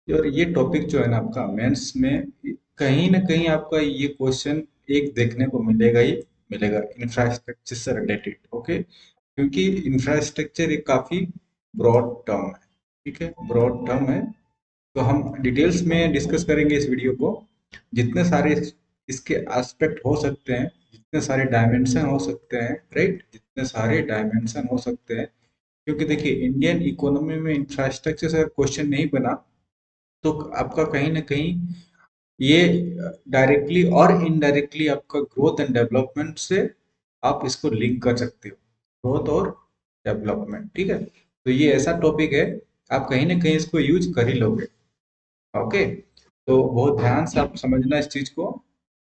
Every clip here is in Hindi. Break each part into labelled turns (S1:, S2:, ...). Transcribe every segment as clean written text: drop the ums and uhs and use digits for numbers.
S1: और ये टॉपिक जो है ना आपका मेंस में कहीं ना कहीं आपका ये क्वेश्चन एक देखने को मिलेगा ही मिलेगा, इंफ्रास्ट्रक्चर से रिलेटेड। ओके, क्योंकि इंफ्रास्ट्रक्चर एक काफी ब्रॉड टर्म है। ठीक है, ब्रॉड टर्म है। तो हम डिटेल्स में डिस्कस करेंगे इस वीडियो को। जितने सारे इसके एस्पेक्ट हो सकते हैं, जितने सारे डायमेंशन हो सकते हैं, राइट, जितने सारे डायमेंशन हो सकते हैं। क्योंकि देखिए इंडियन इकोनॉमी में इंफ्रास्ट्रक्चर से क्वेश्चन नहीं बना तो आपका कहीं ना कहीं ये डायरेक्टली और इनडायरेक्टली आपका ग्रोथ एंड डेवलपमेंट से आप इसको लिंक कर सकते हो, ग्रोथ और डेवलपमेंट। ठीक है, तो ये ऐसा टॉपिक है, आप कहीं ना कहीं इसको यूज कर ही लोगे। ओके, तो बहुत ध्यान से आप समझना इस चीज को।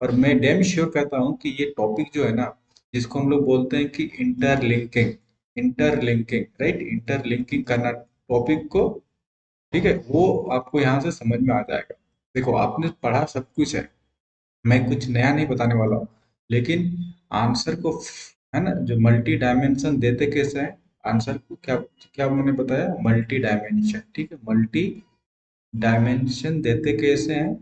S1: और मैं डेम श्योर कहता हूँ कि ये टॉपिक जो है ना, जिसको हम लोग बोलते हैं कि इंटरलिंकिंग, इंटरलिंकिंग, राइट, इंटरलिंकिंग करना टॉपिक को, ठीक है, वो आपको यहाँ से समझ में आ जाएगा। देखो आपने पढ़ा सब कुछ है, मैं कुछ नया नहीं बताने वाला हूँ, लेकिन आंसर को है ना, जो मल्टी डायमेंशन देते कैसे हैं आंसर को, क्या क्या मैंने बताया, मल्टी डायमेंशन। ठीक है, मल्टी डायमेंशन देते कैसे हैं,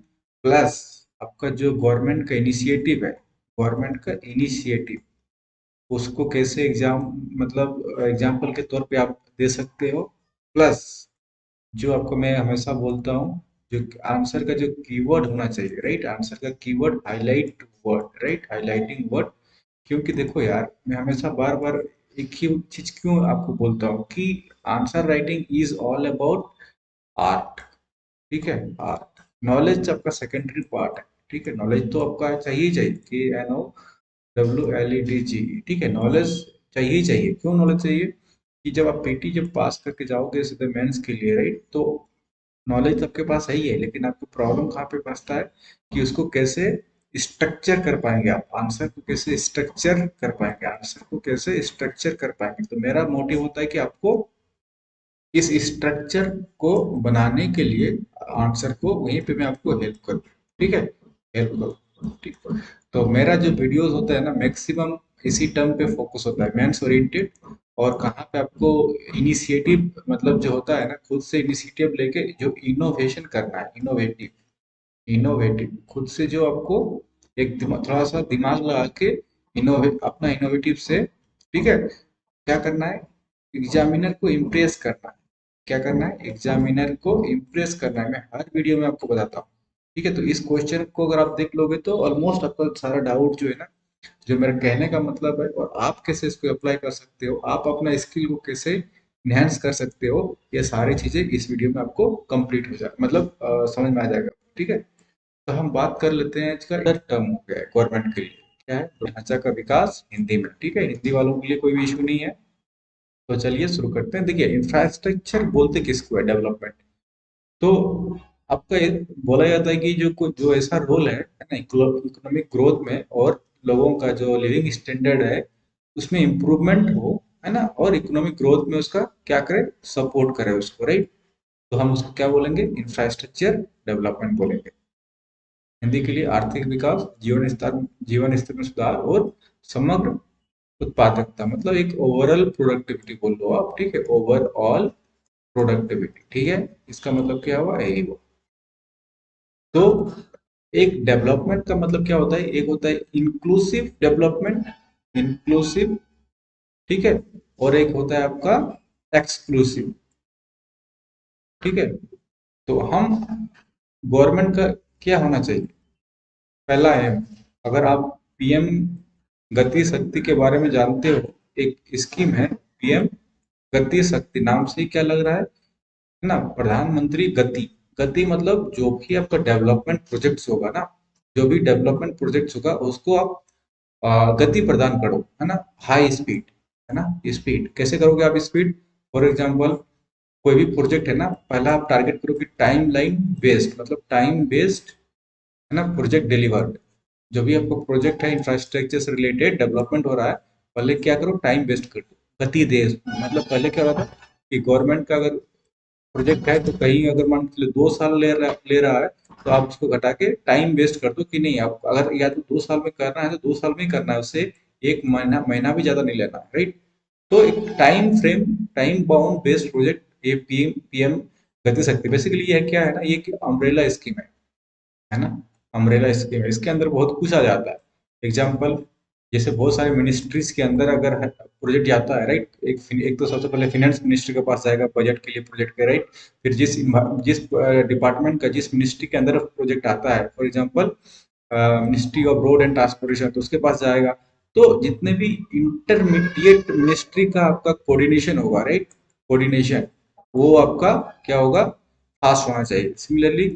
S1: प्लस आपका जो गवर्नमेंट का इनिशिएटिव है, गवर्नमेंट का इनिशिएटिव, उसको कैसे एग्जाम मतलब एग्जाम्पल के तौर पे आप दे सकते हो। प्लस जो आपको मैं हमेशा बोलता हूँ, जो आंसर का जो कीवर्ड होना चाहिए, राइट, आंसर का keyword highlight word, right, highlighting word. क्योंकि देखो यार, मैं हमेशा बार बार एक ही चीज क्यों आपको बोलता हूँ कि answer writing is all about art. ठीक है, आर्ट, नॉलेज आपका सेकेंडरी पार्ट है। ठीक है, नॉलेज तो आपका चाहिए ही चाहिए, कि एन ओ WLEDG। ठीक है, नॉलेज चाहिए ही चाहिए। क्यों नॉलेज चाहिए, कि जब आप पीटी जब पास करके जाओगे सीधे मेंस के लिए, राइट, तो नॉलेज तो आपके पास है ही है, लेकिन आपको प्रॉब्लम कहाँ पे फंसता है कि उसको कैसे स्ट्रक्चर कर पाएंगे, आप आंसर को कैसे स्ट्रक्चर कर पाएंगे, आंसर को कैसे स्ट्रक्चर कर पाएंगे। तो मेरा मोटिव होता है कि आपको इस स्ट्रक्चर को बनाने के लिए आंसर को वहीं पे मैं आपको हेल्प करूँ। ठीक है, हेल्प करूँ, ठीक। तो मेरा जो वीडियोस होता है ना, मैक्सिमम इसी टर्म पे फोकस होता है, मेंस ओरिएंटेड। और कहाँ पे आपको इनिशिएटिव मतलब जो होता है ना, खुद से इनिशिएटिव लेके जो इनोवेशन करना है, इनोवेटिव, इनोवेटिव खुद से जो आपको एक थोड़ा सा दिमाग लगा के इनोवेट अपना इनोवेटिव से, ठीक है, क्या करना है, एग्जामिनर को इम्प्रेस करना है। क्या करना है, एग्जामिनर को इम्प्रेस करना है। मैं हर वीडियो में आपको बताता हूँ। ठीक है, तो इस क्वेश्चन को अगर आप देख लोगे तो ऑलमोस्ट आपका सारा डाउट जो है ना, जो मेरा कहने का मतलब है, और आप कैसे इसको अप्लाई कर सकते हो, आप अपना स्किल को कैसे इनहेंस कर सकते हो, ये सारी चीजें इस वीडियो में आपको कंप्लीट हो जाए मतलब समझ में आ जाएगा। ठीक है, तो हम बात कर लेते हैं, इसका अदर टर्म हो गया है गवर्नमेंट के लिए, क्या है, ढांचा का विकास हिंदी में। ठीक है, हिंदी वालों के लिए कोई भी इशू नहीं है। तो चलिए शुरू करते हैं। देखिए इंफ्रास्ट्रक्चर बोलते किसको है, डेवलपमेंट। तो आपका एक बोला जाता है कि जो ऐसा रोल है ना, इकोनॉमिक ग्रोथ में, और लोगों का जो लिविंग स्टैंडर्ड है उसमें इम्प्रूवमेंट हो, है ना, और इकोनॉमिक ग्रोथ में उसका क्या करे, सपोर्ट करे उसको, राइट। तो हम उसको क्या बोलेंगे, इंफ्रास्ट्रक्चर डेवलपमेंट बोलेंगे। हिंदी के लिए आर्थिक विकास, जीवन स्तर में सुधार और समग्र उत्पादकता, मतलब एक ओवरऑल प्रोडक्टिविटी बोल लो आप। ठीक है, ओवरऑल प्रोडक्टिविटी। ठीक है, इसका मतलब क्या हुआ, यही हुआ। तो एक डेवलपमेंट का मतलब क्या होता है, एक होता है इंक्लूसिव डेवलपमेंट, इंक्लूसिव, ठीक है, और एक होता है आपका एक्सक्लूसिव। ठीक है, तो हम गवर्नमेंट का क्या होना चाहिए, पहला है, अगर आप पीएम गति शक्ति के बारे में जानते हो, एक स्कीम है पीएम गति शक्ति, नाम से ही क्या लग रहा है ना, प्रधानमंत्री गति। गति मतलब जो भी आपका डेवलपमेंट प्रोजेक्ट्स होगा ना, जो भी डेवलपमेंट प्रोजेक्ट्स होगा उसको आप गति प्रदान करो, है ना, हाई स्पीड, है ना, स्पीड कैसे करोगे आप, स्पीड, फॉर एग्जांपल कोई भी प्रोजेक्ट है ना, पहला आप टारगेट करो कि टाइम लाइन बेस्ड, मतलब टाइम बेस्ड, है ना, प्रोजेक्ट डिलीवर्ड। जो भी आपको प्रोजेक्ट है इंफ्रास्ट्रक्चर से रिलेटेड डेवलपमेंट हो रहा है, पहले क्या करो, टाइम वेस्ट कर दो, गति दे। मतलब पहले क्या होता था कि गवर्नमेंट का अगर प्रोजेक्ट है तो कहीं अगर मान के चलो 2 साल ले रहा है, तो आप उसको घटा के टाइम वेस्ट कर दो कि नहीं, आप अगर या तो 2 साल में करना है तो 2 साल में ही करना है, उससे एक महीना महीना भी ज्यादा नहीं लेना, राइट। तो एक time frame, time bound based project, ये पीएम गति शक्ति बेसिकली ये क्या है ना, ये कि अम्ब्रेला स्कीम है ना, अम्ब्रेला स्कीम है, इसके अंदर बहुत कुछ आ जाता है। एग्जाम्पल, जैसे बहुत सारे मिनिस्ट्रीज के अंदर अगर प्रोजेक्ट जाता है, राइट, एक तो सबसे पहले फाइनेंस मिनिस्ट्री के पास जाएगा बजट के लिए, प्रोजेक्ट के, राइट। फिर जिस डिपार्टमेंट का, जिस मिनिस्ट्री के अंदर प्रोजेक्ट आता है, for example ministry of road and transportation, तो उसके पास जाएगा। तो जितने भी इंटरमीडिएट मिनिस्ट्री का आपका कोऑर्डिनेशन होगा, राइट, कोऑर्डिनेशन, वो आपका क्या होगा, फास्ट होना चाहिए। सिमिलरली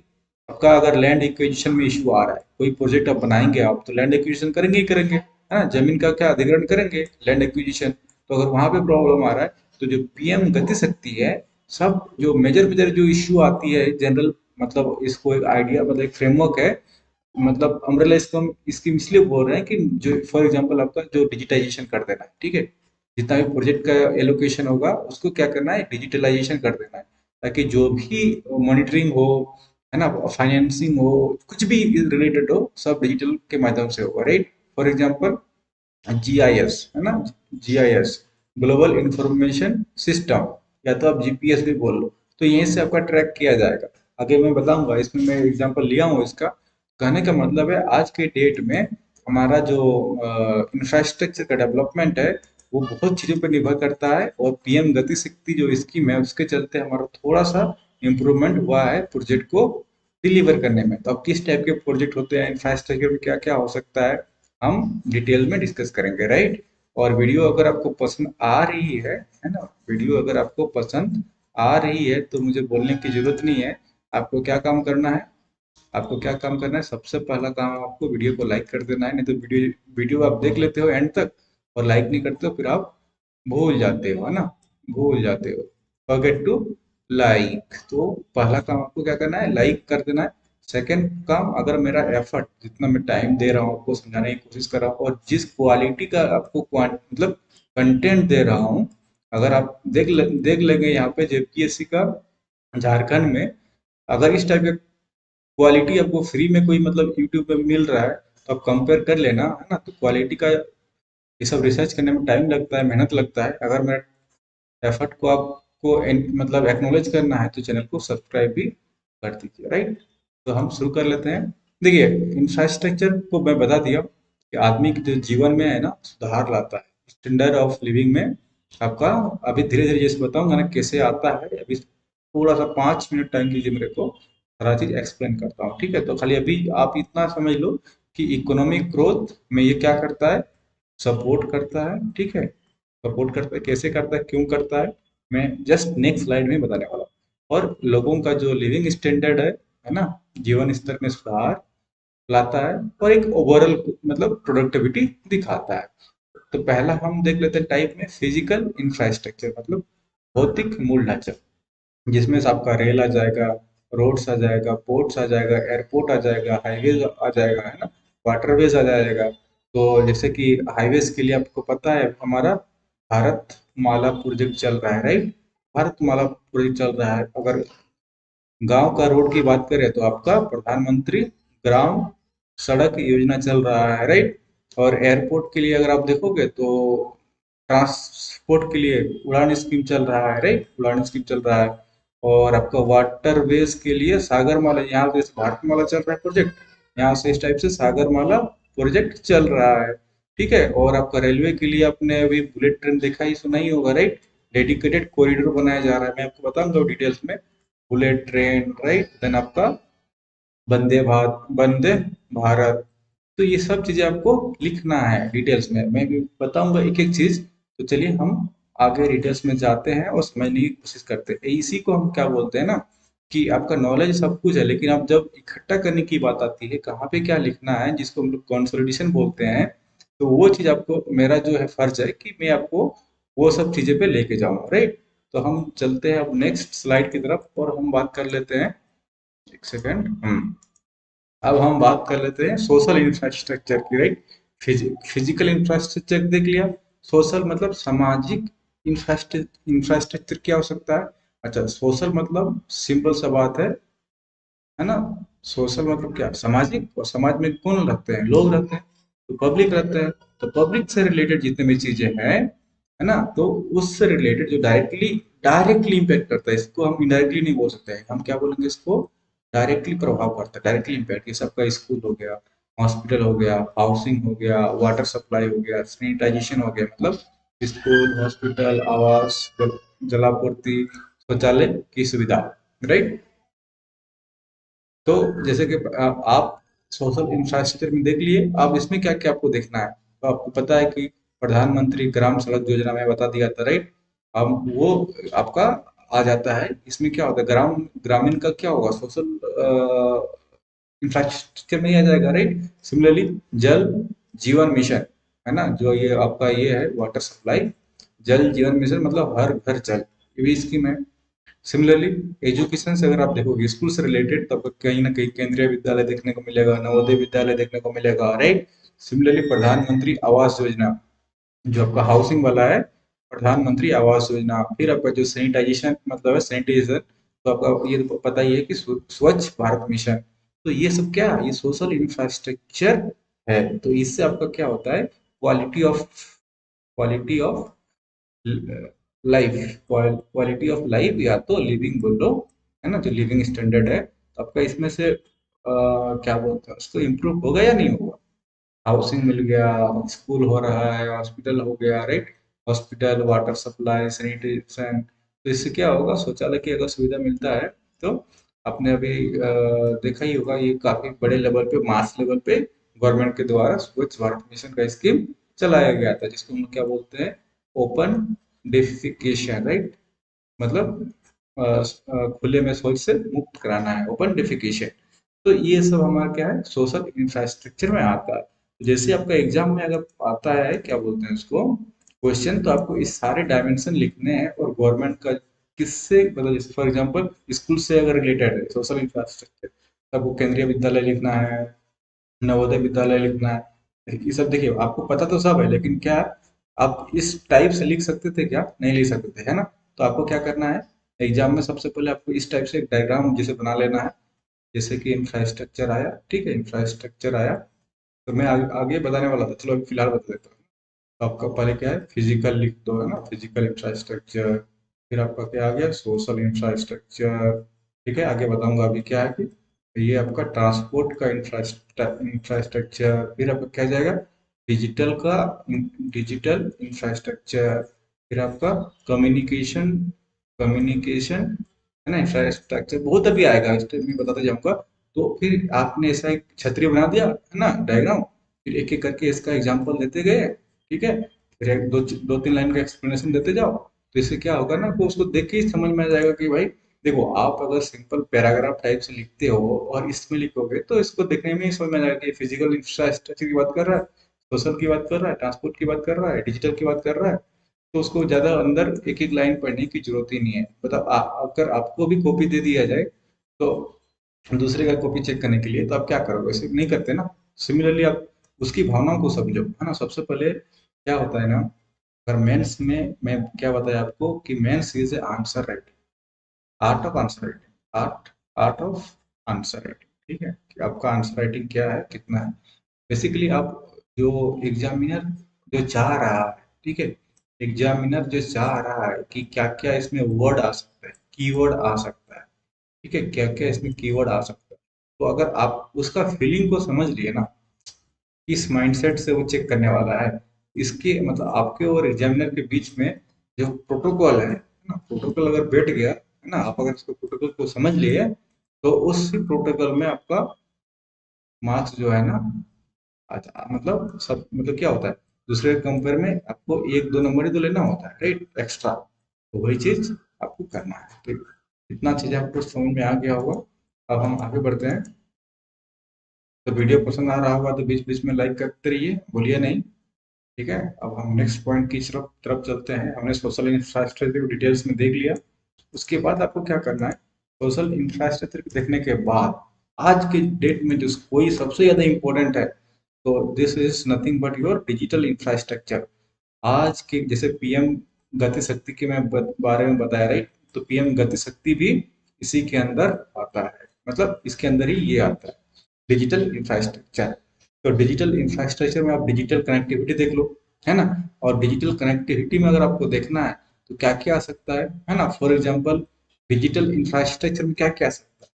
S1: आपका अगर लैंड एक्विजिशन में इशू आ रहा है, कोई प्रोजेक्ट आप बनाएंगे, आप तो लैंड एक्विजिशन करेंगे ही करेंगे, है ना, जमीन का क्या अधिग्रहण करेंगे, लैंड एक्विजिशन। तो अगर वहां पे प्रॉब्लम आ रहा है, तो जो पीएम गति शक्ति है, सब जो मेजर मेजर जो इश्यू आती है जनरल, मतलब इसको एक आइडिया, मतलब एक फ्रेमवर्क है, मतलब अम्ब्रेला स्कीम इसलिए बोल रहे हैं कि जो फॉर एग्जांपल आपका जो डिजिटाइजेशन कर देना है, ठीक है, जितना भी प्रोजेक्ट का एलोकेशन होगा उसको क्या करना है, डिजिटलाइजेशन कर देना है, ताकि जो भी मॉनिटरिंग हो, है ना, फाइनेंसिंग हो, कुछ भी रिलेटेड हो, सब डिजिटल के माध्यम से होगा, राइट। फॉर एग्जांपल जीआईएस, है ना, जीआईएस, ग्लोबल इंफॉर्मेशन सिस्टम, या तो आप जीपीएस भी बोल लो, तो यहीं से आपका ट्रैक किया जाएगा। आगे मैं बताऊंगा, इसमें मैं एग्जांपल लिया हूँ इसका। कहने का मतलब है आज के डेट में हमारा जो इंफ्रास्ट्रक्चर का डेवलपमेंट है, वो बहुत चीज़ों पर निर्भर करता है, और पीएम गति शक्ति जो स्कीम है उसके चलते हमारा थोड़ा सा इम्प्रूवमेंट हुआ है प्रोजेक्ट को डिलीवर करने में। तो अब किस टाइप के प्रोजेक्ट होते हैं, इंफ्रास्ट्रक्चर में क्या क्या हो सकता है, हम डिटेल में डिस्कस करेंगे, राइट। और वीडियो अगर आपको पसंद आ रही है ना, वीडियो अगर आपको पसंद आ रही है तो मुझे बोलने की जरूरत नहीं है। आपको क्या काम करना है, आपको क्या काम करना है, सबसे पहला काम आपको वीडियो को लाइक कर देना है। नहीं तो वीडियो वीडियो आप देख लेते हो एंड तक और लाइक नहीं करते हो, फिर आप भूल जाते हो, है ना, भूल जाते हो, फॉरगेट टू लाइक। तो पहला काम आपको क्या करना है, लाइक कर देना है। सेकंड काम, अगर मेरा एफर्ट, जितना मैं टाइम दे रहा हूँ आपको समझाने की कोशिश कर रहा हूँ, और जिस क्वालिटी का आपको मतलब कंटेंट दे रहा हूँ, अगर आप देख लेंगे यहाँ पे जेपीएससी का झारखंड में, अगर इस टाइप के क्वालिटी आपको फ्री में कोई मतलब यूट्यूब पे मिल रहा है, तो आप कंपेयर कर लेना, है ना। तो क्वालिटी का ये सब रिसर्च करने में टाइम लगता है, मेहनत लगता है। अगर मेरा एफर्ट को आपको मतलब एक्नॉलेज करना है, तो चैनल को सब्सक्राइब भी कर दीजिए, राइट। तो हम शुरू कर लेते हैं। देखिए, इंफ्रास्ट्रक्चर को मैं बता दिया कि आदमी के जो जीवन में है ना सुधार लाता है, स्टैंडर्ड ऑफ लिविंग में आपका। अभी धीरे धीरे जैसे बताऊंगा ना कैसे आता है, अभी थोड़ा सा 5 मिनट टाइम दीजिए मेरे को, सारा चीज एक्सप्लेन करता हूँ, ठीक है। तो खाली अभी आप इतना समझ लो कि इकोनॉमिक ग्रोथ में ये क्या करता है, सपोर्ट करता है, ठीक है। सपोर्ट करता है, कैसे करता है, क्यों करता है, मैं जस्ट नेक्स्ट स्लाइड में बताने वाला हूँ। और लोगों का जो लिविंग स्टैंडर्ड है ना, जीवन स्तर में सुधार लाता है, और एक ओवरऑल मतलब प्रोडक्टिविटी दिखाता है। तो पहला हम देख लेते हैं टाइप में, फिजिकल इंफ्रास्ट्रक्चर, मतलब भौतिक मूल ढांचा, जिसमें से आपका रेल आ जाएगा, रोड्स आ जाएगा, पोर्ट्स आ जाएगा, एयरपोर्ट आ जाएगा, हाईवेज आ जाएगा, है ना, वाटरवेज आ जाएगा। तो जैसे कि हाईवेज के लिए आपको पता है हमारा भारत माला प्रोजेक्ट चल रहा है, राइट। भारत माला प्रोजेक्ट चल रहा है। अगर गांव का रोड की बात करें तो आपका प्रधानमंत्री ग्राम सड़क योजना चल रहा है, राइट। और एयरपोर्ट के लिए अगर आप देखोगे तो ट्रांसपोर्ट के लिए उड़ान स्कीम चल रहा है, राइट, उड़ान स्कीम चल रहा है। और आपका वाटरवेज के लिए सागरमाला, यहाँ से भारतमाला चल रहा है प्रोजेक्ट, यहाँ से इस टाइप से सागरमाला प्रोजेक्ट चल रहा है, ठीक है। और आपका रेलवे के लिए आपने अभी बुलेट ट्रेन देखा ही सुना ही होगा, राइट। डेडिकेटेड कॉरिडोर बनाया जा रहा है, मैं आपको बताऊंगा डिटेल्स में। बुलेट ट्रेन, राइट, देन आपका वंदे भारत। तो ये सब चीजें आपको लिखना है डिटेल्स में, मैं भी बताऊंगा एक एक चीज। तो चलिए हम आगे डिटेल्स में जाते हैं और समझने की कोशिश करते हैं। इसी को हम क्या बोलते हैं ना, कि आपका नॉलेज सब कुछ है, लेकिन आप जब इकट्ठा करने की बात आती है, कहाँ पे क्या लिखना है, जिसको हम लोग कंसोलिडेशन बोलते हैं, तो वो चीज आपको, मेरा जो है फर्ज है कि मैं आपको वो सब चीजें पे लेके जाऊँ, राइट। तो हम चलते हैं अब नेक्स्ट स्लाइड की तरफ, और हम बात कर लेते हैं, एक सेकेंड। अब हम बात कर लेते हैं सोशल इंफ्रास्ट्रक्चर की, राइट। फिजिकल इंफ्रास्ट्रक्चर देख लिया, सोशल मतलब सामाजिक इंफ्रास्ट्रक्चर क्या हो सकता है। अच्छा, सोशल मतलब सिंपल सा बात है ना, सोशल मतलब क्या, सामाजिक, और समाज में कौन रहते हैं, लोग रहते हैं, तो पब्लिक रहते हैं। तो पब्लिक से रिलेटेड जितने भी चीजें हैं, है ना। तो उससे रिलेटेड जो डायरेक्टली डायरेक्टली इम्पैक्ट करता है, इसको हम इनडायरेक्टली नहीं बोल सकते हैं, हम क्या बोलेंगे, इसको डायरेक्टली प्रभाव करता है, डायरेक्टली इम्पैक्ट। ये सबका स्कूल हो गया, हॉस्पिटल हो गया, हाउसिंग हो गया, वाटर सप्लाई हो गया, सैनिटाइजेशन हो गया, मतलब स्कूल, हॉस्पिटल, आवास, जलापूर्ति, शौचालय की सुविधा, राइट। तो जैसे कि आप सोशल इंफ्रास्ट्रक्चर में देख लिए, अब इसमें क्या क्या आपको देखना है। तो आपको पता है कि प्रधानमंत्री ग्राम सड़क योजना में बता दिया था, राइट। अब वो आपका आ जाता है, इसमें क्या होता है, ग्रामीण का क्या होगा, सोशल इंफ्रास्ट्रक्चर में ही आ जाएगा, राइट। सिमिलरली जल जीवन मिशन, है ना, जो ये आपका ये है वाटर सप्लाई, जल जीवन मिशन मतलब हर घर जल, ये भी स्कीम है। सिमिलरली एजुकेशन से अगर आप देखोगे, स्कूल से रिलेटेड, तो आपको कहीं ना कहीं केंद्रीय विद्यालय देखने को मिलेगा, नवोदय विद्यालय देखने को मिलेगा, राइट। सिमिलरली प्रधानमंत्री आवास योजना, जो आपका हाउसिंग वाला है, प्रधानमंत्री आवास योजना। फिर आपका जो सैनिटाइजेशन मतलब है सैनिटाइजेशन, तो आपका ये तो पता ही है कि स्वच्छ भारत मिशन। तो ये सब क्या है, ये सोशल इंफ्रास्ट्रक्चर है। तो इससे आपका क्या होता है, quality of life, quality of life, या तो लिविंग बोल लो, है ना, जो लिविंग स्टैंडर्ड है, तो आपका इसमें से क्या बोलते हैं उसको, इम्प्रूव होगा या नहीं होगा। हाउसिंग मिल गया, स्कूल हो रहा है, हॉस्पिटल हो गया, right. Hospital, water supply, sanitation, तो इससे क्या होगा, शौचालय की अगर सुविधा मिलता है, तो आपने अभी देखा ही होगा, ये काफी बड़े लेवल पे, मास लेवल पे गवर्नमेंट के द्वारा स्वच्छ भारत मिशन का स्कीम चलाया गया था, जिसको हम क्या बोलते हैं, ओपन डेफिकेशन, राइट। मतलब खुले में शौच से मुक्त कराना है, ओपन डेफिकेशन। तो ये सब हमारा क्या है, सोशल इंफ्रास्ट्रक्चर में आता है। जैसे आपका एग्जाम में अगर आता है, क्या बोलते हैं उसको, क्वेश्चन, तो आपको इस सारे डायमेंशन लिखने हैं, और गवर्नमेंट का किससे, मतलब जैसे फॉर एग्जांपल स्कूल से अगर रिलेटेड है सोशल इंफ्रास्ट्रक्चर, तो आपको केंद्रीय विद्यालय लिखना है, नवोदय विद्यालय लिखना है, ये सब देखिए आपको पता तो सब है, लेकिन क्या आप इस टाइप से लिख सकते थे क्या, नहीं लिख सकते थे, है ना। तो आपको क्या करना है, एग्जाम में सबसे पहले आपको इस टाइप से एक डायग्राम जैसे बना लेना है। जैसे कि इंफ्रास्ट्रक्चर आया, ठीक है, इंफ्रास्ट्रक्चर आया, तो मैं आगे बताने वाला था, चलो अभी फिलहाल बता देता हूँ। तो आपका पहले क्या है, फिजिकल लिख दो, है ना, फिजिकल इंफ्रास्ट्रक्चर। फिर आपका क्या आ गया, सोशल इंफ्रास्ट्रक्चर। ठीक है, आगे बताऊंगा अभी क्या है कि ये आपका ट्रांसपोर्ट का इंफ्रास्ट्रक्चर। फिर आपका क्या जाएगा, डिजिटल का डिजिटल इंफ्रास्ट्रक्चर। फिर आपका कम्युनिकेशन कम्युनिकेशन, है ना, इंफ्रास्ट्रक्चर बहुत अभी आएगा, इस टाइम में बताते जाऊंगा। तो फिर आपने ऐसा एक छतरी बना दिया, है ना, डायग्राम, फिर एक एक करके इसका एग्जाम्पल देते गए, ठीक है। फिर एक दो दो तीन लाइन का एक्सप्लेनेशन देते जाओ, तो इससे क्या होगा ना, कि उसको देख के ही समझ में आ जाएगा कि भाई देखो, आप अगर सिंपल पैराग्राफ टाइप से लिखते हो और इसमें लिखोगे, तो इसको देखने में ही समझ में आ जाएगा कि फिजिकल इंफ्रास्ट्रक्चर की बात कर रहा है, सोशल की बात कर रहा है, ट्रांसपोर्ट की बात कर रहा है, डिजिटल की बात कर रहा है। तो उसको ज्यादा अंदर एक एक लाइन पढ़ने की जरूरत ही नहीं है। मतलब अगर आपको भी कॉपी दे दिया जाए, तो दूसरे का कॉपी चेक करने के लिए, तो आप क्या करोगे, ऐसे नहीं करते ना। सिमिलरली आप उसकी भावनाओं को समझो, है ना। सबसे पहले क्या होता है ना, अगर मेंस में मैं क्या बताया आपको कि mains is a answer writing, art of answer writing, art of answer writing, ठीक है, कि आपका आंसर राइटिंग क्या है, कितना है। बेसिकली आप, जो एग्जामिनर जो चाह रहा है, ठीक है, एग्जामिनर जो चाह रहा है कि क्या क्या इसमें वर्ड आ सकता है, कीवर्ड आ सकता है, ठीक है, क्या क्या इसमें कीवर्ड आ सकता है। तो अगर आप उसका फीलिंग को समझ लिए ना, किस माइंडसेट से वो चेक करने वाला है, इसके मतलब आपके और एग्जामिनर के बीच में जो प्रोटोकॉल है ना, प्रोटोकॉल अगर बैठ गया, है ना, आप अगर इसको प्रोटोकॉल को समझ लिए, तो उस प्रोटोकॉल में आपका मार्क्स जो है ना, अच्छा मतलब सब, मतलब क्या होता है, दूसरे के कंपेयर में आपको एक दो नंबर ही तो लेना होता है, राइट, एक्स्ट्रा। तो वही चीज आपको करना है, ठीक। इतना चीज आपको समझ में आ गया होगा। अब हम आगे बढ़ते हैं। तो वीडियो पसंद आ रहा होगा तो बीच बीच में लाइक करते रहिए, भूलिए नहीं। ठीक है, अब हम नेक्स्ट पॉइंट की तरफ तरफ चलते हैं। हमने सोशल इंफ्रास्ट्रक्चर को डिटेल्स में देख लिया। उसके बाद आपको क्या करना है, सोशल इंफ्रास्ट्रक्चर को देखने के बाद आज के डेट में जो कोई सबसे ज्यादा इंपॉर्टेंट है, तो this is nothing but your digital infrastructure. आज के जैसे पीएम गति शक्ति के मैं बारे में बताया, राइट, तो पीएम गति शक्ति भी इसी के अंदर आता है, मतलब इसके अंदर ही ये आता है, डिजिटल इंफ्रास्ट्रक्चर। तो डिजिटल इंफ्रास्ट्रक्चर में आप डिजिटल कनेक्टिविटी देख लो, है ना। और डिजिटल कनेक्टिविटी में अगर आपको देखना है तो क्या क्या आ सकता है ना। फॉर एग्जांपल डिजिटल इंफ्रास्ट्रक्चर में क्या क्या आ सकता है।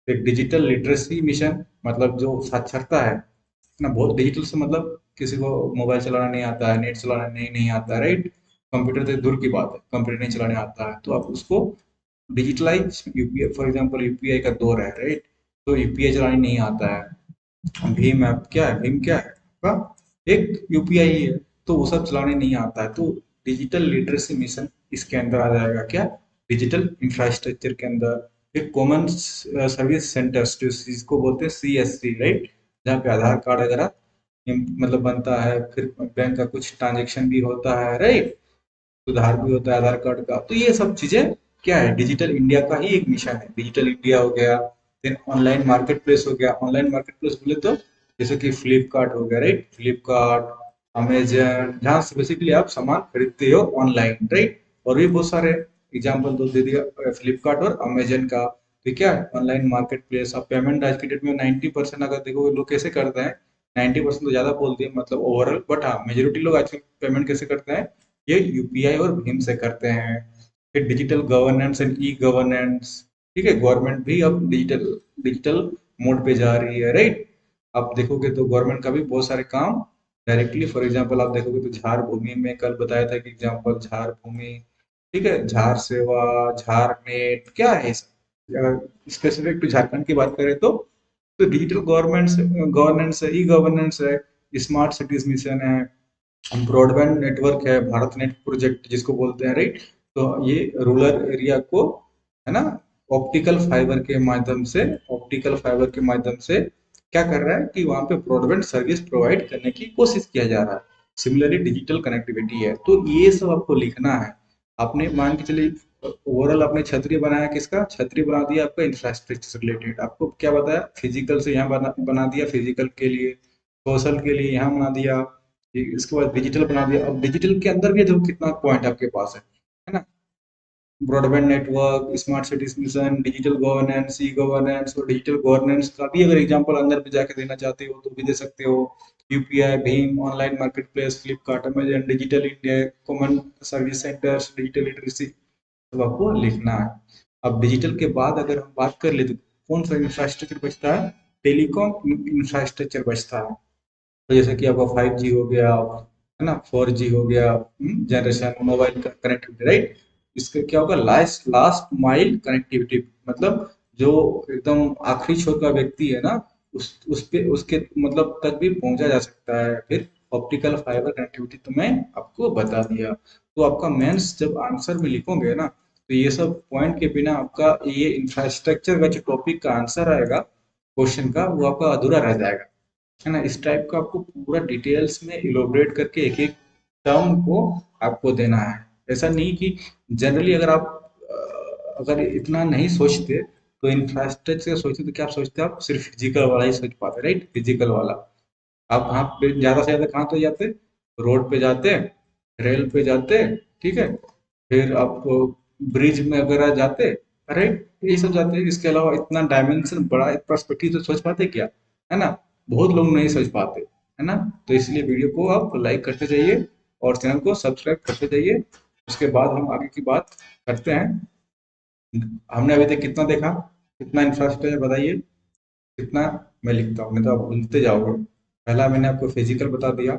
S1: एक डिजिटल लिटरेसी मिशन, मतलब जो साक्षरता है ना। बहुत डिजिटल से मतलब किसी को मोबाइल चलाना नहीं आता है, नेट चलाना नहीं आता है, राइट। कंप्यूटर से दूर की बात है, कंप्यूटर नहीं चलाने आता है तो आप उसको digitalize, UPI for example UPI का दौर है, राइट। तो यूपीआई चलाने नहीं आता है, भीम ऐप क्या है, भीम क्या है आपका, एक यूपीआई है। तो वो सब चलाने नहीं आता है, तो डिजिटल लिटरेसी मिशन इसके अंदर आ जाएगा क्या, डिजिटल इंफ्रास्ट्रक्चर के अंदर। एक कॉमन सर्विस सेंटर्स जो जिसको बोलते हैं सीएससी, राइट। जहाँ पे आधार कार्ड वगैरह मतलब बनता है, फिर बैंक का कुछ ट्रांजेक्शन भी होता है, राइट। सुधार भी होता है आधार कार्ड का। तो ये सब चीजें क्या है, डिजिटल इंडिया का ही एक मिशन है। डिजिटल इंडिया हो गया, देन ऑनलाइन मार्केट प्लेस हो गया। ऑनलाइन मार्केट प्लेस बोले तो जैसे कि फ्लिपकार्ट हो गया, राइट। फ्लिपकार्ट, अमेजन, जहाँ से बेसिकली आप सामान खरीदते हो ऑनलाइन, राइट। और भी बहुत सारे एग्जाम्पल तो दे दिया फ्लिपकार्ट और अमेजन का। तो क्या है, ऑनलाइन मार्केट प्लेस। अब पेमेंट आज की डेट में 90% अगर देखो लोग कैसे करते हैं, 90% तो ज्यादा बोल दिए मतलब ओवरऑल, बट हाँ मेजोरिटी लोग आजकल पेमेंट कैसे करते हैं, ये यूपीआई और भीम से करते हैं। फिर digital governance and e governance, ठीक है। गवर्नमेंट भी अब डिजिटल डिजिटल मोड पे जा रही है, राइट। आप देखोगे तो गवर्नमेंट का भी बहुत सारे काम डायरेक्टली, फॉर एग्जांपल आप देखोगे तो झार भूमि में कल बताया था कि एग्जांपल झार भूमि, ठीक है, झार सेवा, झार नेट क्या है सब। अगर स्पेसिफिक टू झारखंड की बात करें तो डिजिटल गवर्नमेंट गवर्नेंस है, ई गवर्नेंस है, स्मार्ट सिटीज मिशन है, ब्रॉडबैंड नेटवर्क है, भारत नेट प्रोजेक्ट जिसको बोलते हैं, राइट। तो ये रूरल एरिया को, है ना, ऑप्टिकल फाइबर के माध्यम से क्या कर रहा है कि वहां पे ब्रॉडबैंड सर्विस प्रोवाइड करने की कोशिश किया जा रहा है। सिमिलरली डिजिटल कनेक्टिविटी है, तो ये सब आपको लिखना है। आपने मान के चलिए ओवरऑल आपने छतरी बनाया, किसका छतरी बना दिया, आपका इंफ्रास्ट्रक्चर से रिलेटेड। आपको क्या बताया, फिजिकल से यहाँ बना दिया, फिजिकल के लिए, सोशल के लिए यहाँ बना दिया, इसके बाद डिजिटल बना दिया। अब डिजिटल के अंदर भी देखो कितना पॉइंट आपके पास है ना। Broadband network, smart cities mission, digital governance, e governance. और डिजिटल गवर्नेंस का भी अगर एग्जांपल अंदर पे जाके देना चाहते हो तो भी दे सकते हो। UPI, Bhim, online market place, Flipkart, Amazon, digital India, common service centres, digital literacy, सब आपको लिखना है। अब डिजिटल के बाद अगर हम बात कर ले तो कौन सा इंफ्रास्ट्रक्चर बचता है, टेलीकॉम इंफ्रास्ट्रक्चर बचता है। तो जैसे कि आपका 5G हो गया, है ना, 4G हो गया, जनरेशन मोबाइल कनेक्टिविटी, राइट। इसका क्या होगा, लास्ट लास्ट माइल कनेक्टिविटी, मतलब जो एकदम आखिरी छोर का व्यक्ति है ना, उस पे उसके मतलब तक भी पहुंचा जा सकता है। फिर ऑप्टिकल फाइबर कनेक्टिविटी तो मैं आपको बता दिया। तो आपका मेंस जब आंसर में लिखोगे ना, तो ये सब पॉइंट के बिना आपका ये इंफ्रास्ट्रक्चर का जो टॉपिक का आंसर आएगा क्वेश्चन का, वो आपका अधूरा रह जाएगा, है ना। इस टाइप का आपको पूरा डिटेल्स में इलोबरेट करके एक एक टर्म को आपको देना है। ऐसा नहीं कि जनरली अगर आप अगर इतना नहीं सोचते तो इंफ्रास्ट्रक्चर सोचते तो क्या आप सोचते, आप सिर्फ फिजिकल वाला ही सोच पाते, राइट, फिजिकल वाला। आप कहाँ पे ज्यादा से ज्यादा कहाँ तो जाते, रोड पे जाते, रेल पे जाते, ठीक है, फिर आप ब्रिज में वगैरह जाते, राइट, यही सब जाते हैं। इसके अलावा इतना डायमेंशन बड़ा पर्सपेक्टिव तो सोच पाते क्या, है ना। बहुत लोग नहीं सोच पाते, है ना। तो इसलिए वीडियो को आप लाइक करते जाइए और चैनल को सब्सक्राइब करते जाइए। उसके बाद हम आगे की बात करते हैं। हमने अभी तक कितना देखा, कितना इंफ्रास्ट्रक्चर बताइए, कितना। मैं लिखता हूँ नहीं तो आप भूलते जाओगे। पहला मैंने आपको फिजिकल बता दिया,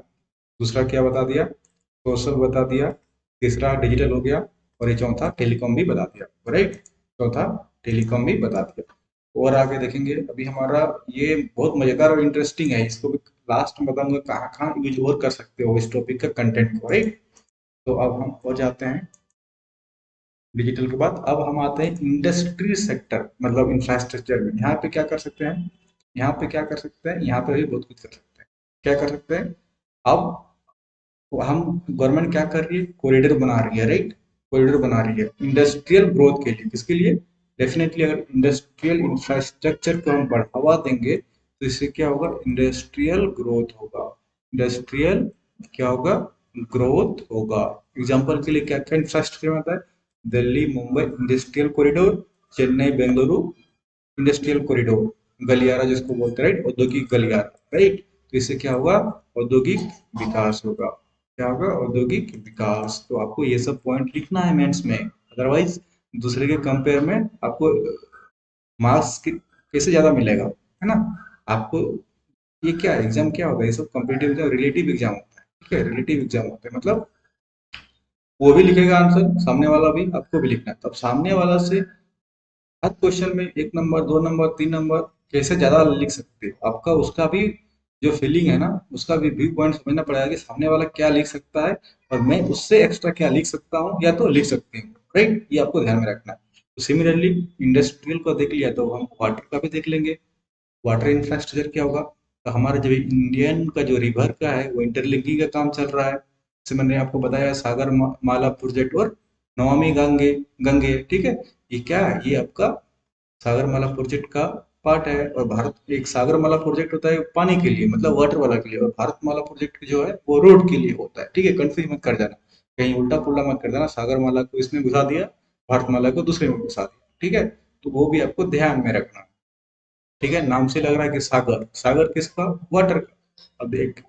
S1: दूसरा क्या बता दिया, सोशल बता दिया, तीसरा डिजिटल हो गया, और ये चौथा टेलीकॉम भी बता दिया, राइट। चौथा टेलीकॉम भी बता दिया। और आगे देखेंगे, अभी हमारा ये बहुत मजेदार और इंटरेस्टिंग है, इसको भी लास्ट में बताऊंगा कहाँ कहाँ यूज और कर सकते हो इस टॉपिक का कंटेंट को, राइट। तो अब हम हो जाते हैं डिजिटल के बाद, अब हम आते हैं इंडस्ट्री सेक्टर मतलब इंफ्रास्ट्रक्चर में। यहाँ पे क्या कर सकते हैं, यहाँ पे क्या कर सकते हैं, यहाँ पे भी बहुत कुछ कर सकते हैं। क्या कर सकते हैं, अब हम गवर्नमेंट क्या कर रही है, कॉरिडोर बना रही है, राइट। कॉरिडोर बना रही है इंडस्ट्रियल ग्रोथ के लिए, किसके लिए, डेफिनेटली अगर इंडस्ट्रियल इंफ्रास्ट्रक्चर को हम बढ़ावा देंगे तो इससे क्या होगा, इंडस्ट्रियल ग्रोथ होगा। इंडस्ट्रियल क्या होगा, ग्रोथ होगा। एग्जाम्पल के लिए क्या क्या इंफ्रास्ट्रक्चर आता है, Delhi Mumbai industrial corridor, Chennai Bengaluru industrial corridor, गलियारा जिसको बोलते हैं, राइट, औद्योगिक गलियारा, राइट। तो इससे क्या होगा, औद्योगिक विकास होगा। क्या होगा, औद्योगिक विकास। तो आपको ये सब पॉइंट लिखना है मेंस में, अदरवाइज दूसरे के कंपेयर में आपको मार्क्स कैसे ज्यादा मिलेगा, है ना। आपको ये क्या एग्जाम क्या होता है, ये सब कॉम्पिटिटिव एग्जाम रिलेटिव एग्जाम होता है, ठीक है। रिलेटिव एग्जाम होता है मतलब वो भी लिखेगा आंसर, सामने वाला भी, आपको भी लिखना है। तब सामने वाला से हर क्वेश्चन में 1 नंबर, 2 नंबर, 3 नंबर कैसे ज्यादा लिख सकते हो, आपका उसका भी जो फीलिंग है ना, उसका भी व्यू पॉइंट समझना पड़ेगा कि सामने वाला क्या लिख सकता है और मैं उससे एक्स्ट्रा क्या लिख सकता हूँ या तो लिख सकती हूँ, राइट। ये आपको ध्यान में रखना है। तो सिमिलरली इंडस्ट्रियल को देख लिया तो हम वाटर का भी देख लेंगे। वाटर इंफ्रास्ट्रक्चर क्या होगा, तो हमारे जो इंडियन का जो रिवर का है वो इंटरलिंकिंग का काम चल रहा है, जैसे मैंने आपको बताया सागर माला प्रोजेक्ट और नमामि गंगे, गंगे, ठीक है। ये क्या है, ये आपका सागरमाला प्रोजेक्ट का पार्ट है। और भारत एक सागरमाला प्रोजेक्ट होता है पानी के लिए मतलब वाटर वाला के लिए, और भारतमाला प्रोजेक्ट जो है वो रोड के लिए होता है, ठीक है। कंफ्यूज मत कर जाना, कहीं उल्टा पुल्टा मत कर देना, सागरमाला को इसमें घुसा दिया, भारतमाला को दूसरे में घुसा दिया, ठीक है। तो वो भी आपको ध्यान में रखना, ठीक है। नाम से लग रहा है कि सागर, सागर किसका, वाटर का। अब एक,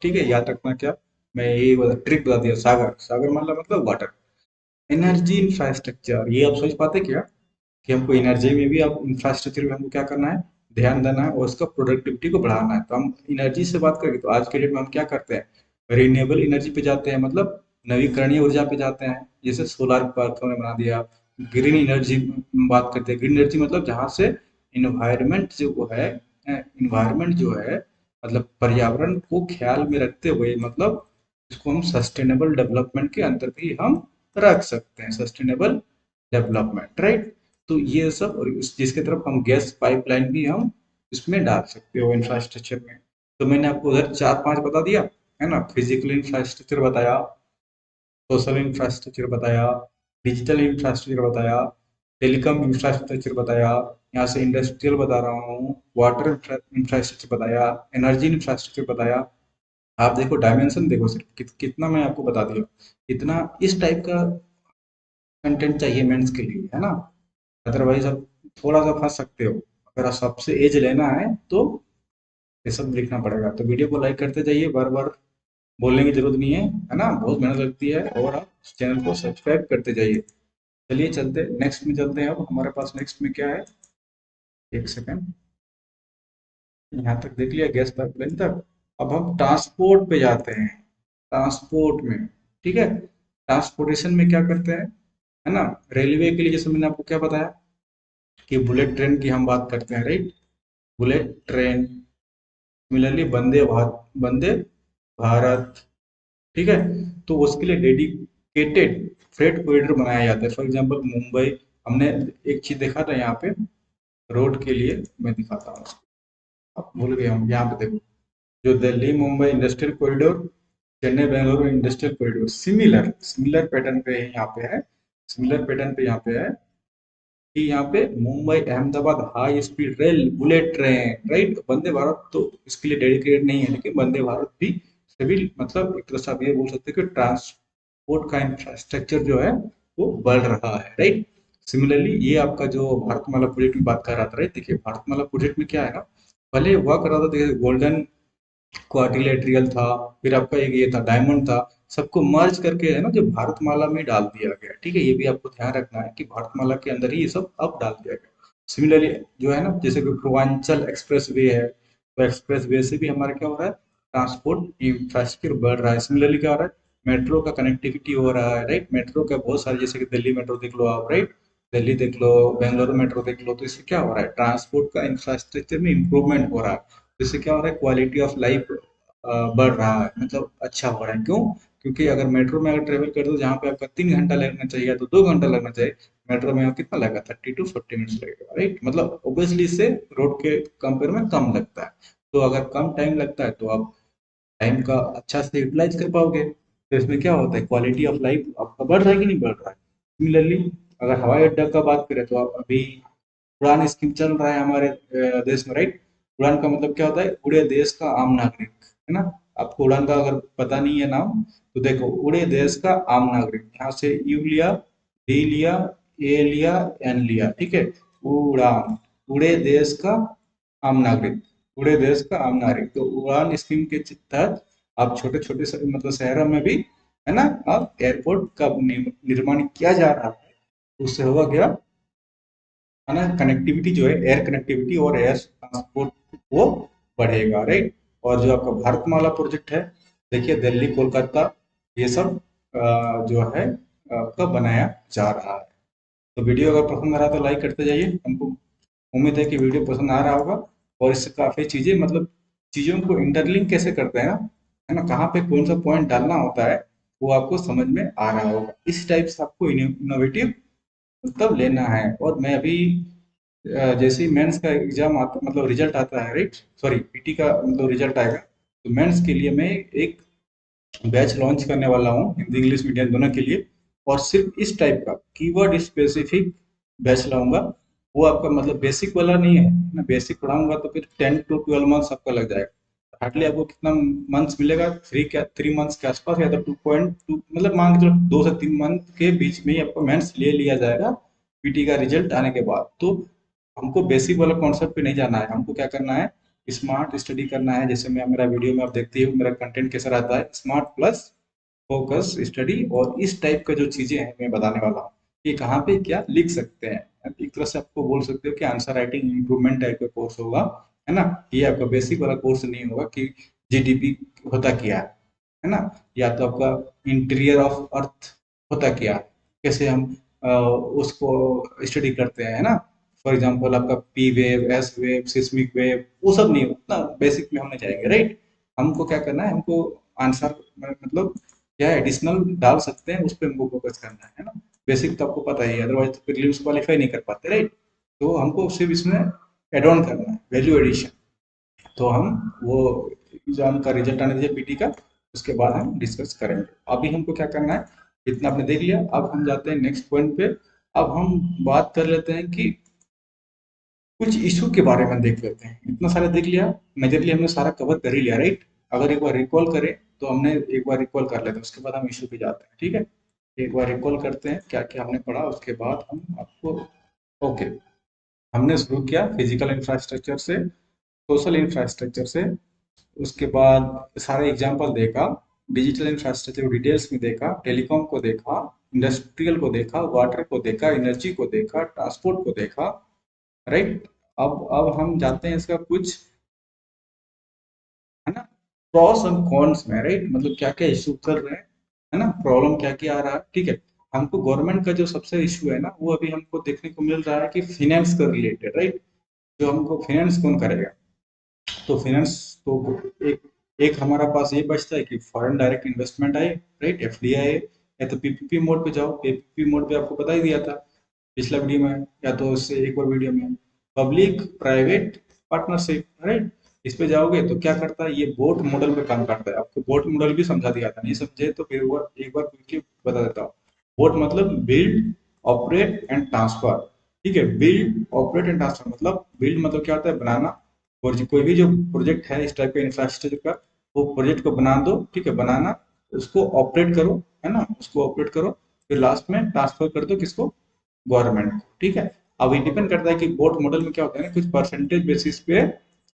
S1: ठीक है, याद रखना क्या, मैं ये ट्रिक बता दिया, सागर, सागर मतलब वाटर। एनर्जी इंफ्रास्ट्रक्चर, ये आप सोच पाते क्या कि हमको एनर्जी में भी, अब इंफ्रास्ट्रक्चर में हमको क्या करना है, ध्यान देना है और उसका प्रोडक्टिविटी को बढ़ाना है। तो हम एनर्जी से बात करेंगे तो आज के डेट में हम क्या करते हैं, रिन्यूएबल एनर्जी पे जाते हैं, मतलब नवीकरणीय ऊर्जा पे जाते हैं। जैसे सोलर पार्क हमने बना दिया। ग्रीन एनर्जी बात करते हैं, ग्रीन एनर्जी मतलब जहाँ से इन्वायरमेंट जो है, इन्वायरमेंट जो है मतलब पर्यावरण को ख्याल में रखते हुए, मतलब इसको हम सस्टेनेबल डेवलपमेंट के अंदर भी हम रख सकते हैं, सस्टेनेबल डेवलपमेंट, राइट। तो ये सब, और जिसके तरफ हम गैस पाइपलाइन भी हम इसमें डाल सकते हो इंफ्रास्ट्रक्चर में। तो मैंने आपको उधर 4-5 बता दिया, है ना। फिजिकल इंफ्रास्ट्रक्चर बताया, सोशल इंफ्रास्ट्रक्चर बताया, डिजिटल इंफ्रास्ट्रक्चर बताया, टेलीकॉम इंफ्रास्ट्रक्चर बताया, यहाँ से इंडस्ट्रियल बता रहा हूँ, वाटर इंफ्रास्ट्रक्चर बताया, एनर्जी इंफ्रास्ट्रक्चर बताया। आप देखो डायमेंशन देखो सिर्फ कितना मैं आपको बता दिया। इतना इस टाइप का कंटेंट चाहिए मेंस के लिए, है ना। अदरवाइज आप थोड़ा सा फंस सकते हो। अगर आप सबसे एज लेना है तो ये सब लिखना पड़ेगा। तो वीडियो को लाइक करते जाइए, बार बार बोलने की जरूरत नहीं है ना, बहुत मेहनत लगती है। और आप चैनल को सब्सक्राइब करते जाइए। चलिए चलते नेक्स्ट में चलते हैं। अब हमारे पास नेक्स्ट में क्या है, एक सेकंड, यहाँ तक देख लिया गैस पाइपलाइन तक। अब हम ट्रांसपोर्ट पे जाते हैं, ट्रांसपोर्ट में, ठीक है। ट्रांसपोर्टेशन में क्या करते हैं, है ना। रेलवे के लिए जैसे मैंने आपको क्या बताया कि बुलेट ट्रेन की हम बात करते हैं, right. Bullet train, similarly Vande Bharat, Vande Bharat, ठीक है। तो उसके लिए डेडिकेटेड फ्रेट कॉरिडोर बनाया जाता है। फॉर एग्जांपल मुंबई, हमने एक चीज देखा था यहाँ पे रोड के लिए, मैं दिखाता हूँ, आप भूल गए हम, यहाँ पे देखो, जो Delhi Mumbai industrial corridor, Chennai Bengaluru industrial corridor, similar similar pattern पे यहाँ पे है, सिमिलर पैटर्न पे यहाँ पे है कि यहाँ पे Mumbai Ahmedabad high speed rail bullet train, right. Vande Bharat तो इसके लिए डेडिकेटेड नहीं है, लेकिन वंदे भारत भी सभी, मतलब एक तरह से आप ये बोल सकते हैं कि ट्रांसपोर्ट का इंफ्रास्ट्रक्चर जो है वो बढ़ रहा है, राइट। सिमिलरली ये आपका जो भारतमाला प्रोजेक्ट की बात कर रहा था, राइट। देखिए भारतमाला प्रोजेक्ट में क्या है ना, पहले हुआ कर रहा था, देखिए गोल्डन क्वाड्रिलेटरल था, फिर आपका एक ये था डायमंड था, सबको मर्ज करके है ना जो भारतमाला में डाल दिया गया, ठीक है। ये भी आपको ध्यान रखना है कि भारतमाला के अंदर ही ये सब अब डाल दिया गया। सिमिलरली जो है ना, जैसे कि पूर्वांचल एक्सप्रेस वे है, तो एक्सप्रेस वे से भी हमारा क्या हो रहा है, ट्रांसपोर्ट इंफ्रास्ट्रक्चर बढ़ रहा है। सिमिलरली क्या हो रहा है, मेट्रो का कनेक्टिविटी हो रहा है, राइट। मेट्रो का बहुत सारे, जैसे कि दिल्ली मेट्रो देख लो आप, राइट। दिल्ली देख लो, बेंगलुरु मेट्रो देख लो, तो इससे क्या हो रहा है, ट्रांसपोर्ट का इंफ्रास्ट्रक्चर में इंप्रूवमेंट हो रहा है। इससे क्या हो रहा है, क्वालिटी ऑफ लाइफ बढ़ रहा है, मतलब अच्छा हो रहा है। क्यों, क्योंकि अगर मेट्रो में अगर ट्रेवल करते हो जहाँ पे आपका 3 घंटा लगना चाहिए तो 2 घंटा लगना चाहिए, मेट्रो में कितना लगेगा, 30 to 40 मिनट्स लगेगा, राइट। मतलब ऑब्वियसली इससे रोड के कंपेयर में कम लगता है। तो अगर कम टाइम लगता है तो आप टाइम का अच्छा से यूटिलाइज कर पाओगे। तो इसमें क्या होता है, क्वालिटी ऑफ लाइफ आपका बढ़ रहा है कि नहीं बढ़ रहा है। सिमिलरली अगर हवाई अड्डा का बात करें तो आप अभी उड़ान स्कीम चल रहा है हमारे देश में, राइट। उड़ान का मतलब क्या होता है, उड़े देश का आम नागरिक, है ना। आपको उड़ान का अगर पता नहीं है नाम, तो देखो उड़े देश का आम नागरिक, यहाँ से यू लिया, डी लिया, ए लिया, एन लिया, ठीक है। उड़ान, उड़े देश का आम नागरिक, पूरे देश का आम नागरिक। तो उड़ान स्कीम के तहत आप छोटे छोटे मतलब शहरों में भी, है ना, अब एयरपोर्ट का निर्माण किया जा रहा है। उससे होगा क्या, है ना, कनेक्टिविटी जो है, एयर कनेक्टिविटी और एयर ट्रांसपोर्ट वो बढ़ेगा, राइट। और जो आपका भारतमाला प्रोजेक्ट है, देखिए दिल्ली कोलकाता ये सब जो है आपका बनाया जा रहा है। तो वीडियो अगर पसंद आ रहा है तो लाइक करते जाइए। हमको उम्मीद है कि वीडियो पसंद आ रहा होगा, और इससे काफ़ी चीज़ें मतलब चीज़ों को इंटरलिंक कैसे करते हैं ना, है ना, कहाँ पे कौन सा पॉइंट डालना होता है, वो आपको समझ में आ रहा होगा। इस टाइप से आपको इनोवेटिव मतलब लेना है। और मैं अभी जैसे ही मेंस का एग्जाम आता मतलब रिजल्ट आता है, राइट, सॉरी पीटी का मतलब रिजल्ट आएगा, तो मेंस के लिए मैं एक बैच लॉन्च करने वाला हूँ, हिंदी इंग्लिश मीडियम दोनों के लिए। और सिर्फ इस टाइप का कीवर्ड स्पेसिफिक बैच लाऊंगा। वो आपका मतलब बेसिक वाला नहीं है ना, बेसिक पढ़ाऊंगा तो फिर 10 to 12 मंथ्स आपका लग जाएगा। हार्डली आपको कितना मंथ्स मिलेगा, 3 मंथ्स के आसपास, या तो 2.2 मतलब मान के चलो 2 से 3 मंथ के बीच में ही आपको मेंस ले लिया जाएगा पीटी का रिजल्ट आने के बाद। तो हमको बेसिक वाला कॉन्सेप्ट पे नहीं जाना है, हमको क्या करना है, स्मार्ट स्टडी करना है। जैसे मैं मेरा वीडियो में आप देखते हो मेरा कंटेंट कैसा रहता है, स्मार्ट प्लस फोकस स्टडी। और इस टाइप का जो चीजें हैं मैं बताने वाला हूँ कि कहाँ पे क्या लिख सकते हैं। एक तरह से आपको बोल सकते हो कि आंसर राइटिंग इम्प्रूवमेंट टाइप का कोर्स होगा, है ना। ये आपका बेसिक वाला कोर्स नहीं होगा कि जीडीपी होता क्या है ना, या तो आपका इंटीरियर ऑफ अर्थ होता क्या है, कैसे हम उसको स्टडी करते हैं, है ना। फॉर एग्जांपल आपका P wave, S wave, seismic wave, वो सब नहीं उतना बेसिक में हम नहीं जाएंगे, राइट। हमको क्या करना है, हमको आंसर मतलब क्या एडिशनल डाल सकते हैं उस पर हमको फोकस करना है ना। बेसिक तो आपको पता ही है, अदरवाइज तो प्रीलिम्स क्वालिफाई नहीं कर पाते, राइट। तो हमको सिर्फ इसमें एड ऑन करना है, वैल्यू एडिशन। तो हम वो एग्जाम का रिजल्ट आने दीजिए पीटी का, उसके बाद हम डिस्कस करेंगे। अभी हमको क्या करना है, इतना आपने देख लिया, अब हम जाते हैं नेक्स्ट पॉइंट पे। अब हम बात कर लेते हैं कि कुछ इशू के बारे में देख लेते हैं। इतना सारा देख लिया, मेजरली हमने सारा कवर कर ही लिया, राइट। अगर एक बार रिकॉल करें तो हमने एक बार रिकॉल कर लेते हैं, उसके बाद हम इशू पे जाते हैं, ठीक है। एक बार रिकॉल करते हैं क्या क्या हमने पढ़ा, उसके बाद हम आपको, ओके। हमने शुरू किया फिजिकल इंफ्रास्ट्रक्चर से, सोशल इंफ्रास्ट्रक्चर से, उसके बाद सारे एग्जाम्पल देखा, डिजिटल इंफ्रास्ट्रक्चर को डिटेल्स में देखा, टेलीकॉम को देखा, इंडस्ट्रियल को देखा, वाटर को देखा, एनर्जी को देखा, ट्रांसपोर्ट को देखा, राइट। अब हम जाते हैं इसका कुछ, है ना, प्रॉस एंड कॉन्स में, राइट, मतलब क्या क्या इशू चल रहे हैं, है ना, प्रॉब्लम क्या क्या आ रहा है, ठीक है। हमको गवर्नमेंट का जो सबसे इशू है ना, वो अभी हमको देखने को मिल रहा है कि फाइनेंस का रिलेटेड, राइट। जो हमको फाइनेंस कौन करेगा, तो फाइनेंस तो एक एक हमारा पास ये बचता है कि फॉरेन डायरेक्ट इन्वेस्टमेंट आए, राइट, एफडीआई आए, या तो पीपीपी मोड पे जाओ। पीपीपी मोड पे आपको बता ही दिया था पिछला वीडियो में, या तो उससे एक और वीडियो में, पब्लिक प्राइवेट पार्टनरशिप, राइट। इस पे जाओगे तो क्या करता है, ये बोट मॉडल पे काम करता है। आपको बोट मॉडल भी समझा दिया था, नहीं समझे तो फिर वो एक बार क्विकली बता देता हूँ। बोट मतलब बिल्ड, ऑपरेट एंड ट्रांसफर, ठीक है। बिल्ड, ऑपरेट एंड ट्रांसफर मतलब, बिल्ड मतलब क्या होता है, बनाना। और जो कोई भी जो प्रोजेक्ट है इस टाइप का इंफ्रास्ट्रक्चर का, वो प्रोजेक्ट को बना दो, ठीक है, बनाना, उसको ऑपरेट करो, है ना, उसको ऑपरेट करो, फिर लास्ट में ट्रांसफर कर दो किसको, गवर्नमेंट को, ठीक है। अब ये डिपेंड करता है कि बोट मॉडल में क्या होता है ना, कुछ परसेंटेज बेसिस पे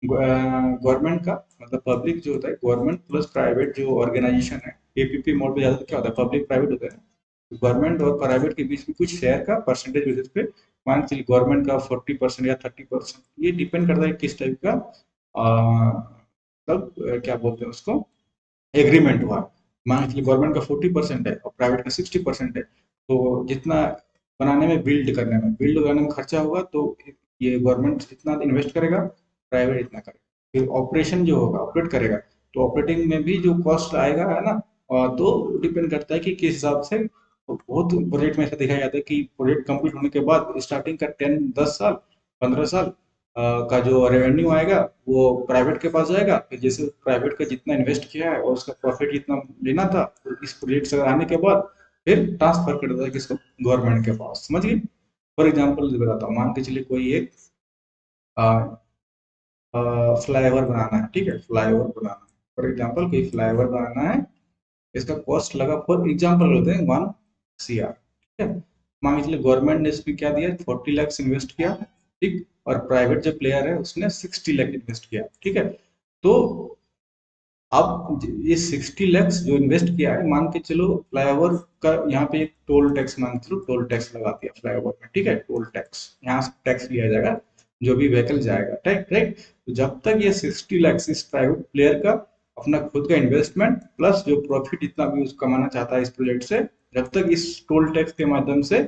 S1: गवर्नमेंट का मतलब पब्लिक जो होता है, गवर्नमेंट प्लस प्राइवेट जो ऑर्गेनाइजेशन है, पीपीपी मोड पे ज्यादा क्या होता है, पब्लिक प्राइवेट होता है। गवर्नमेंट और प्राइवेट के बीच में कुछ शेयर का परसेंटेज बेसिस पे, मान के चलिए गवर्नमेंट का 40% या 30%, ये डिपेंड करता है किस टाइप का मतलब क्या बोलते हैं उसको, एग्रीमेंट हुआ। मान लीजिए गवर्नमेंट का 40% है और प्राइवेट का 60% है, तो जितना बनाने में, बिल्ड कराने में खर्चा होगा, तो ये गवर्नमेंट इतना इन्वेस्ट करेगा, प्राइवेट इतना करेगा। फिर ऑपरेशन जो होगा, ऑपरेट करेगा, तो ऑपरेटिंग में भी जो कॉस्ट आएगा, है ना, तो डिपेंड करता है कि किस हिसाब से। तो बहुत प्रोजेक्ट में ऐसा देखा जाता है कि प्रोजेक्ट कंप्लीट होने के बाद स्टार्टिंग का 10 10 साल, 15 साल का जो रेवेन्यू आएगा वो प्राइवेट के पास जाएगा। फिर जैसे प्राइवेट का जितना इन्वेस्ट किया है और उसका प्रॉफिट जितना लेना था, तो इस प्रोजेक्ट से आने के बाद फिर ट्रांसफर कर देता है किसको, गवर्नमेंट के पास, समझ गए। फॉर एग्जाम्पल बताता हूँ, मान के चलिए कोई एक फ्लाईओवर बनाना है, ठीक है, फ्लाईओवर बनाना है, फॉर एग्जाम्पल कोई फ्लाईओवर बनाना है, इसका कॉस्ट लगा, फॉर एग्जाम्पल होते हैं 1 CR, ठीक है। मान लीजिए गवर्नमेंट ने इसमें क्या दिया, 40 लाख इन्वेस्ट किया, ठीक, और प्राइवेट जो प्लेयर है उसने 60 लाख इन्वेस्ट किया, ठीक है। तो अब ये 60 lakhs जो इन्वेस्ट किया है, मान के चलो फ्लाईओवर का यहाँ पे एक टोल टैक्स, मान के चलो टोल टैक्स लगा दिया फ्लाईओवर में, ठीक है, टोल टैक्स यहाँ से टैक्स लिया जाएगा जो भी व्हीकल जाएगा, राइट राइट। तो जब तक ये 60 lakhs इस प्राइवेट प्लेयर का अपना खुद का इन्वेस्टमेंट प्लस जो प्रॉफिट जितना भी उस कमाना चाहता है इस प्रोजेक्ट से, जब तक इस टोल टैक्स के माध्यम से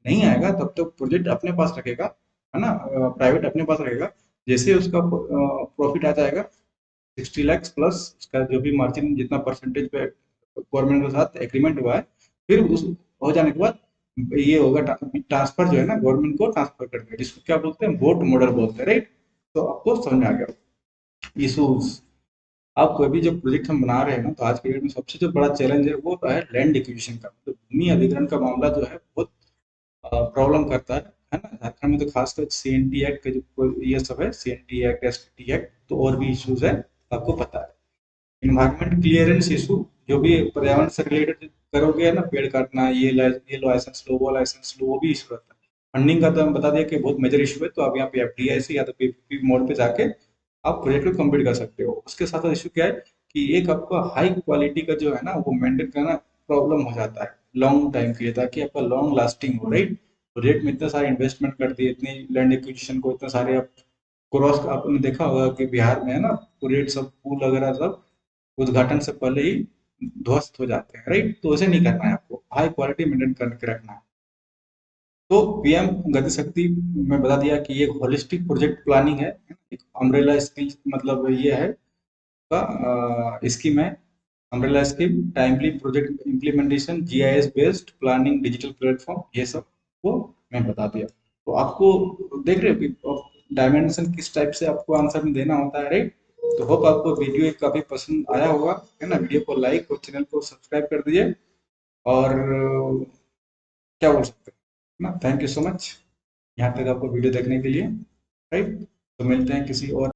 S1: नहीं आएगा तब तक प्रोजेक्ट अपने पास रखेगा, है ना, प्राइवेट अपने पास रखेगा। जैसे उसका प्रॉफिट आ जाएगा 60 lakhs प्लस उसका जो भी मार्जिन जितना परसेंटेज पे गवर्नमेंट के साथ एग्रीमेंट हुआ है, फिर उस हो जाने के बाद ये होगा ट्रांसफर जो है ना, गवर्नमेंट को ट्रांसफर कर देगा, जिसको क्या बोलते हैं, बोट मॉडल बोलते हैं, राइट। तो आपको समझ में आ गया इशूज। आप कोई भी जो प्रोजेक्ट हम बना रहे हैं ना, तो आज के डेट में सबसे जो बड़ा चैलेंज है वो है लैंड एक्विजिशन का, तो भूमि अधिग्रहण का मामला जो है बहुत प्रॉब्लम करता है ना। झारखंड में तो खासकर CNT एक्ट का जो ये सब है, CNT एक्ट, STT एक्ट, तो और भी इश्यूज है, आपको पता है। इन्वायरमेंट क्लियरेंस इशू, जो भी पर्यावरण से रिलेटेड करोगे ना, पेड़ काटना, ये लाइसेंस लो, वो लाइसेंस लो, वो भी इशू रहता है। फंडिंग का तो हम बता दिया कि बहुत मेजर इशू है, तो आप यहाँ पे FDI से या तो PPP मोड पे जाके आप प्रोजेक्ट को कंप्लीट कर सकते हो। उसके साथ साथ इशू क्या है कि एक आपका हाई क्वालिटी का जो है ना वो मेंटेन करना प्रॉब्लम हो जाता है लॉन्ग टाइम के लिए, ताकि आपका लॉन्ग लास्टिंग हो, राइट। प्रोजेक्ट में इतने सारे इन्वेस्टमेंट कर दिए, इतनी लैंड एक्विजिशन को इतने सारे आप क्रॉस, आपने देखा होगा कि बिहार में है ना प्रोजेक्ट सब पुल वगैरह सब उद्घाटन से पहले ही ध्वस्त हो जाते हैं, राइट। तो ऐसे नहीं करना है, आपको हाई क्वालिटी मेंटेन करके रखना है। तो PM गति शक्ति में बता दिया कि ये एक होलिस्टिक प्रोजेक्ट प्लानिंग है, एक अम्ब्रेला स्किल, मतलब ये है का स्कीम है, umbrella scheme, timely project implementation, GIS based planning, digital platform, ये सब को मैं बता दिया। तो आपको देख रहे हो कि डायमेंशन किस टाइप से आपको आंसर में देना होता है, राइट। तो होप आपको वीडियो काफी पसंद आया होगा, है ना। वीडियो को लाइक और चैनल को सब्सक्राइब कर दीजिए, और क्या बोल सकते हैं ना, थैंक यू सो मच यहाँ तक आपको वीडियो देखने के लिए, राइट। तो मिलते हैं किसी और